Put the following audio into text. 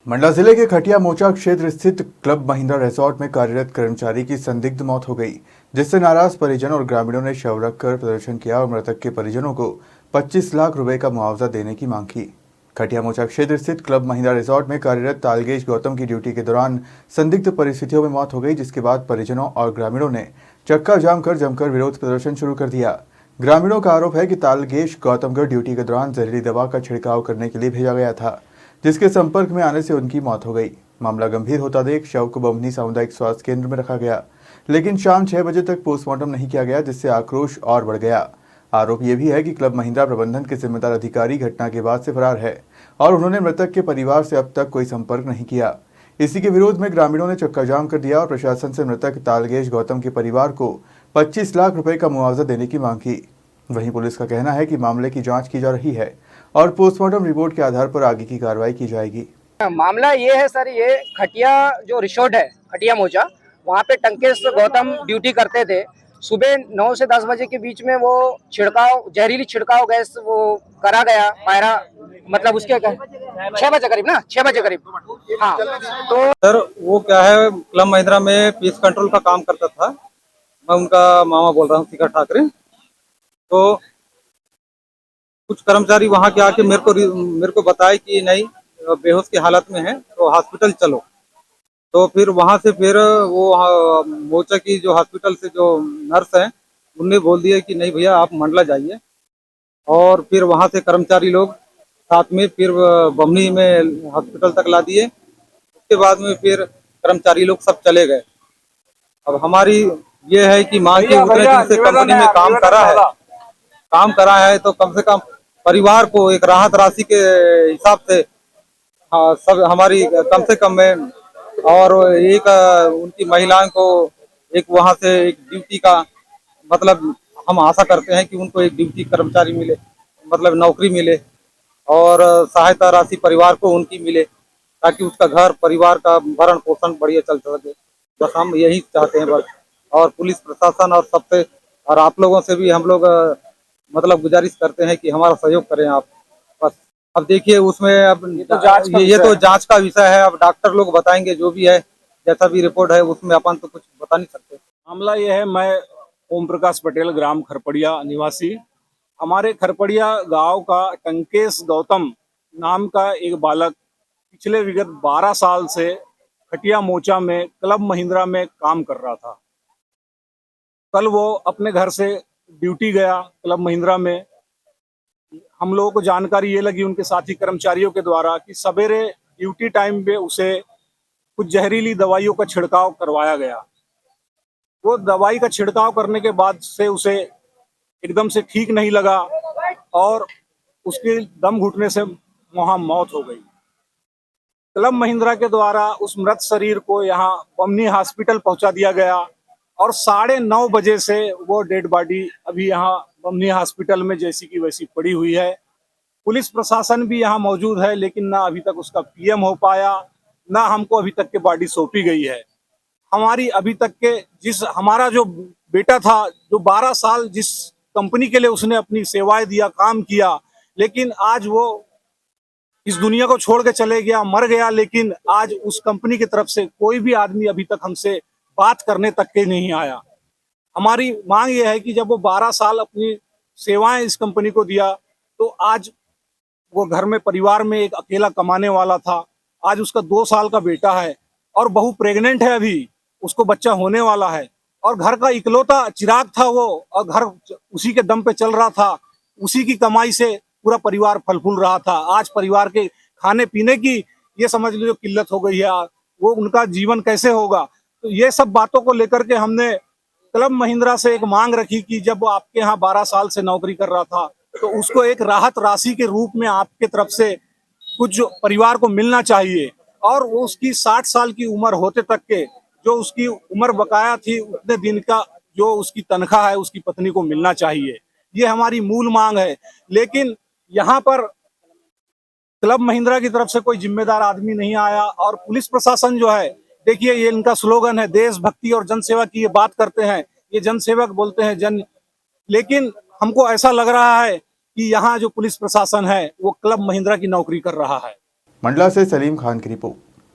मंडला जिले के खटिया मोचा क्षेत्र स्थित क्लब महिंद्रा रिसोर्ट में कार्यरत कर्मचारी की संदिग्ध मौत हो गई, जिससे नाराज परिजन और ग्रामीणों ने शव रखकर प्रदर्शन किया और मृतक के परिजनों को 25 लाख रुपए का मुआवजा देने की मांग की। खटिया मोचा क्षेत्र स्थित क्लब महिंद्रा रिसोर्ट में कार्यरत तालगेश गौतम की ड्यूटी के दौरान संदिग्ध परिस्थितियों में मौत हो गई, जिसके बाद परिजनों और ग्रामीणों ने चक्का जाम कर जमकर विरोध प्रदर्शन शुरू कर दिया। ग्रामीणों का आरोप है कि तालगेश गौतम को ड्यूटी के दौरान जहरीली दवा का छिड़काव करने के लिए भेजा गया था, जिसके संपर्क में आने से उनकी मौत हो गई। मामला गंभीर होता देख शव को बमनी सामुदायिक स्वास्थ्य केंद्र में रखा गया, लेकिन शाम 6 बजे तक पोस्टमार्टम नहीं किया गया, जिससे आक्रोश और बढ़ गया। आरोप यह भी है कि क्लब महिंद्रा प्रबंधन के जिम्मेदार अधिकारी घटना के बाद से फरार है और उन्होंने मृतक के परिवार से अब तक कोई संपर्क नहीं किया। इसी के विरोध में ग्रामीणों ने चक्का जाम कर दिया और प्रशासन से मृतक तालगेश गौतम के परिवार को 25 लाख रुपए का मुआवजा देने की मांग की। वहीं पुलिस का कहना है कि मामले की जांच की जा रही है और पोस्टमार्टम रिपोर्ट के आधार पर आगे की कार्रवाई की जाएगी। मामला ये है सर, ये खटिया जो रिसोर्ट है खटिया मोचा, वहाँ पे टंकेश गौतम ड्यूटी करते थे। सुबह 9 से 10 बजे के बीच में वो जहरीली छिड़काव गैस वो करा गया पायरा, मतलब उसके 6 बजे करीब ना, 6 बजे करीब। हाँ, तो सर वो क्या है, क्लब महिंद्रा में पीस कंट्रोल का काम करता था। मैं उनका मामा बोल रहा हूँ, शिखर ठाकरे। तो कुछ कर्मचारी वहाँ के आके मेरे को बताए कि नहीं, बेहोश की हालत में है तो हॉस्पिटल चलो। तो फिर वहाँ से फिर वो मोचा की जो हॉस्पिटल से जो नर्स हैं उनने बोल दिया कि नहीं भैया आप मंडला जाइए। और फिर वहाँ से कर्मचारी लोग साथ में फिर बमनी में हॉस्पिटल तक ला दिए। उसके बाद में फिर कर्मचारी लोग सब चले गए। अब हमारी ये है कि मांग की उतने दिन से कंपनी में काम करा है तो कम से कम परिवार को एक राहत राशि के हिसाब से सब हमारी कम से कम में, और एक उनकी महिलाओं को एक वहां से एक ड्यूटी का मतलब हम आशा करते हैं कि उनको एक ड्यूटी कर्मचारी मिले, मतलब नौकरी मिले, और सहायता राशि परिवार को उनकी मिले ताकि उसका घर परिवार का भरण पोषण बढ़िया चल सके। बस हम यही चाहते हैं बस। और पुलिस प्रशासन और सबसे और आप लोगों से भी हम लोग मतलब गुजारिश करते हैं कि हमारा सहयोग करें आप। बस अब देखिए उसमें अब ये तो जांच का विषय है। अब डॉक्टर लोग बताएंगे जो भी है, जैसा भी रिपोर्ट है उसमें अपन तो कुछ बता नहीं सकते। मामला ये है, मैं ओम प्रकाश पटेल, ग्राम खरपड़िया निवासी। हमारे खरपड़िया गांव का टंकेश गौतम नाम का एक बालक पिछले विगत 12 साल से खटिया मोचा में क्लब महिंद्रा में काम कर रहा था। कल वो अपने घर से ड्यूटी गया क्लब महिंद्रा में। हम लोगों को जानकारी ये लगी उनके साथी कर्मचारियों के द्वारा कि सवेरे ड्यूटी टाइम पे उसे कुछ जहरीली दवाइयों का छिड़काव करवाया गया। वो दवाई का छिड़काव करने के बाद से उसे एकदम से ठीक नहीं लगा और उसके दम घुटने से वहां मौत हो गई। क्लब महिंद्रा के द्वारा उस मृत शरीर को यहाँ बमनी हॉस्पिटल पहुंचा दिया गया और 9:30 बजे से वो डेड बॉडी अभी यहाँ बमनी हॉस्पिटल में जैसी की वैसी पड़ी हुई है। पुलिस प्रशासन भी यहाँ मौजूद है, लेकिन ना अभी तक उसका पीएम हो पाया, ना हमको अभी तक के बॉडी सौंपी गई है। हमारी अभी तक के हमारा जो बेटा था, जो 12 साल जिस कंपनी के लिए उसने अपनी सेवाएं दिया, काम किया, लेकिन आज वो इस दुनिया को छोड़ के चले गया, मर गया। लेकिन आज उस कंपनी की तरफ से कोई भी आदमी अभी तक हमसे बात करने तक के नहीं आया। हमारी मांग ये है कि जब वो 12 साल अपनी सेवाएं इस कंपनी को दिया, तो आज वो घर में परिवार में एक अकेला कमाने वाला था। आज उसका 2 साल का बेटा है और बहू प्रेग्नेंट है, अभी उसको बच्चा होने वाला है, और घर का इकलौता चिराग था वो, और घर उसी के दम पे चल रहा था। उसी की कमाई से पूरा परिवार फल फूल रहा था। आज परिवार के खाने पीने की ये समझ लीजिए किल्लत हो गई है, वो उनका जीवन कैसे होगा। तो ये सब बातों को लेकर के हमने क्लब महिंद्रा से एक मांग रखी कि जब वो आपके यहाँ 12 साल से नौकरी कर रहा था तो उसको एक राहत राशि के रूप में आपके तरफ से कुछ परिवार को मिलना चाहिए, और वो उसकी 60 साल की उम्र होते तक के जो उसकी उम्र बकाया थी उतने दिन का जो उसकी तनख्वाह है उसकी पत्नी को मिलना चाहिए। ये हमारी मूल मांग है। लेकिन यहाँ पर क्लब महिंद्रा की तरफ से कोई जिम्मेदार आदमी नहीं आया, और पुलिस प्रशासन जो है, देखिए ये इनका स्लोगन है देशभक्ति और जनसेवा की, ये बात करते हैं, ये जनसेवक बोलते हैं लेकिन हमको ऐसा लग रहा है कि यहाँ जो पुलिस प्रशासन है वो क्लब महिंद्रा की नौकरी कर रहा है। मंडला से सलीम खान की रिपोर्ट।